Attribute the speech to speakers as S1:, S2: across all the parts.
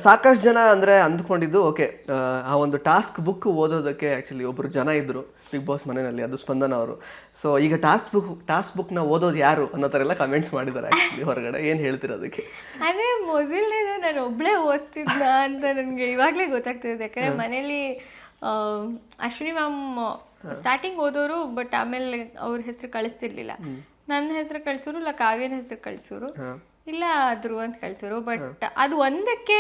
S1: ಸಾಕಷ್ಟು ಜನ ಅಂದರೆ ಅಂದ್ಕೊಂಡಿದ್ದು ಓಕೆ ಆ ಒಂದು ಟಾಸ್ಕ್ ಬುಕ್ ಓದೋದಕ್ಕೆ ಆ್ಯಕ್ಚುಲಿ ಒಬ್ಬರು ಜನ ಇದ್ದರು ಬಿಗ್ ಬಾಸ್ ಮನೆಯಲ್ಲಿ, ಅದು ಸ್ಪಂದನ ಅವರು. ಸೊ ಈಗ ಟಾಸ್ಕ್ ಬುಕ್ನ ಓದೋದು ಯಾರು ಅನ್ನೋ ಥರ ಎಲ್ಲ ಕಮೆಂಟ್ಸ್ ಮಾಡಿದ್ದಾರೆ ಆ್ಯಕ್ಚುಲಿ ಹೊರಗಡೆ. ಏನು ಹೇಳ್ತಿರೋದಕ್ಕೆ?
S2: ಅದೇ ಮೊದಲನೇದು ನಾನು ಒಬ್ಬಳೇ ಓದ್ತಿದ್ದ ಅಂತ ನನಗೆ ಇವಾಗಲೇ ಗೊತ್ತಾಗ್ತಿದೆ. ಯಾಕಂದರೆ ಮನೇಲಿ ಅಶ್ವಿನಿ ಮ್ಯಾಮ್ ಸ್ಟಾರ್ಟಿಂಗ್ ಓದೋರು, ಬಟ್ ಆಮೇಲೆ ಅವ್ರ ಹೆಸರು ಕಳಿಸ್ತಿರ್ಲಿಲ್ಲ. ನನ್ನ ಹೆಸರು ಕಳಿಸೋರು, ಇಲ್ಲ ಕಾವ್ಯನ ಹೆಸರು ಕಳಿಸೋರು, ಇಲ್ಲ ಧ್ರುವ ಅಂತ ಕಳಿಸೋರು. ಬಟ್ ಅದು ಒಂದಕ್ಕೆ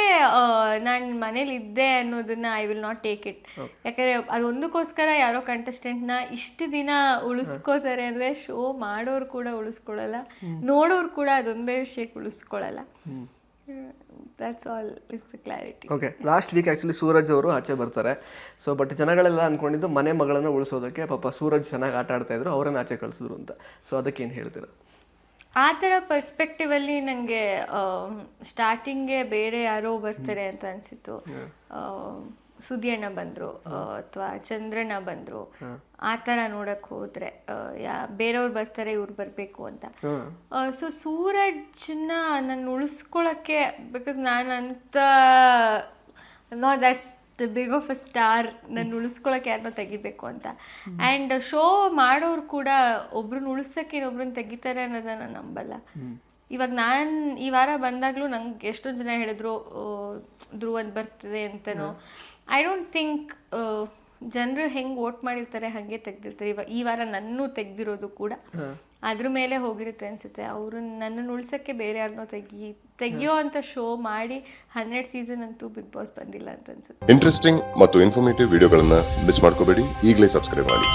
S2: ನಾನು ಮನೇಲಿ ಇದ್ದೆ ಅನ್ನೋದನ್ನ I will not take it. ಯಾಕಂದರೆ ಅದೊಂದಕ್ಕೋಸ್ಕರ ಯಾರೋ ಕಂಟೆಸ್ಟೆಂಟ್ನ ಇಷ್ಟು ದಿನ ಉಳಿಸ್ಕೋತಾರೆ ಅಂದರೆ ಶೋ ಮಾಡೋರು ಕೂಡ ಉಳಿಸ್ಕೊಳ್ಳಲ್ಲ, ನೋಡೋರು ಕೂಡ ಅದೊಂದೇ ವಿಷಯಕ್ಕೆ ಉಳಿಸ್ಕೊಳ್ಳಲ್ಲ. That's all is the clarity.
S1: Okay, last week actually Suraj ಅವರು ಆಚೆ ಬರ್ತಾರೆ. ಸೊ ಬಟ್ ಜನಗಳೆಲ್ಲ ಅಂದ್ಕೊಂಡಿದ್ದು ಮನೆ ಮಗಳನ್ನು ಉಳಿಸೋದಕ್ಕೆ ಪಾಪ ಸೂರಜ್ ಚೆನ್ನಾಗಿ ಆಟ ಆಡ್ತಾ ಇದ್ರು, ಅವರನ್ನು ಆಚೆ ಕಳಿಸಿದ್ರು ಅಂತ. ಸೊ ಅದಕ್ಕೆ ಏನು ಹೇಳ್ತೀರಾ?
S2: ಆ ಥರ ಪರ್ಸ್ಪೆಕ್ಟಿವಲ್ಲಿ ನನಗೆ ಸ್ಟಾರ್ಟಿಂಗ್ಗೆ ಬೇರೆ ಯಾರೋ ಬರ್ತಾರೆ ಅಂತ ಅನಿಸಿತ್ತು. ಸುದಿಯಣ್ಣ ಬಂದರು ಅಥವಾ ಚಂದ್ರಣ್ಣ ಬಂದರು, ಆ ಥರ ನೋಡಕ್ಕೆ ಹೋದರೆ ಬೇರೆಯವ್ರು ಬರ್ತಾರೆ ಇವ್ರು ಬರಬೇಕು ಅಂತ. ಸೊ ಸೂರಜ್ನ ನಾನು ಉಳಿಸ್ಕೊಳ್ಳೋಕ್ಕೆ, ಬಿಕಾಸ್ ನಾನಂತ not that's the big of a star, ನಾನು ಉಳಿಸ್ಕೊಳಕ್ಕೆ ಯಾರನ್ನೋ ತೆಗಿಬೇಕು ಅಂತ. ಆ್ಯಂಡ್ ಶೋ ಮಾಡೋರು ಕೂಡ ಒಬ್ರನ್ನ ಉಳಿಸೋಕ್ಕೆ ಇನ್ನೊಬ್ರನ್ನ ತೆಗಿತಾರೆ ಅನ್ನೋದನ್ನ ನಾನು ನಂಬಲ್ಲ. ಇವಾಗ ನಾನು ಈ ವಾರ ಬಂದಾಗಲೂ ನಂಗೆ ಎಷ್ಟೊಂದು ಜನ ಹೇಳಿದ್ರು ಧ್ರುವಂತ ಬರ್ತದೆ ಅಂತನೋ. ಐ ಡೋಂಟ್ ಥಿಂಕ್ ಜನರು ಹೆಂಗೆ ವೋಟ್ ಮಾಡಿರ್ತಾರೆ ಹಾಗೆ ತೆಗ್ದಿರ್ತಾರೆ. ಈ ವಾರ ನನ್ನೂ ತೆಗ್ದಿರೋದು ಕೂಡ ಅದ್ರ ಮೇಲೆ ಹೋಗಿರುತ್ತೆ ಅನ್ಸುತ್ತೆ. ಅವರು ನನ್ನನ್ನು ಉಳ್ಸೋಕ್ಕೆ ಬೇರೆ ಯಾರನ್ನೋ ತೆಗಿಯೋ ಅಂತ ಶೋ ಮಾಡಿ 100 ಸೀಸನ್ ಅಂತೂ ಬಿಗ್ ಬಾಸ್ ಬಂದಿಲ್ಲ ಅಂತ ಅನ್ಸುತ್ತೆ.
S3: ಇಂಟ್ರೆಸ್ಟಿಂಗ್ ಮತ್ತು ಇನ್ಫಾರ್ಮೇಟಿವ್ ವಿಡಿಯೋಗಳನ್ನ ಮಿಸ್ ಮಾಡ್ಕೋಬೇಡಿ, ಈಗಲೇ ಸಬ್ಸ್ಕ್ರೈಬ್ ಮಾಡಿ.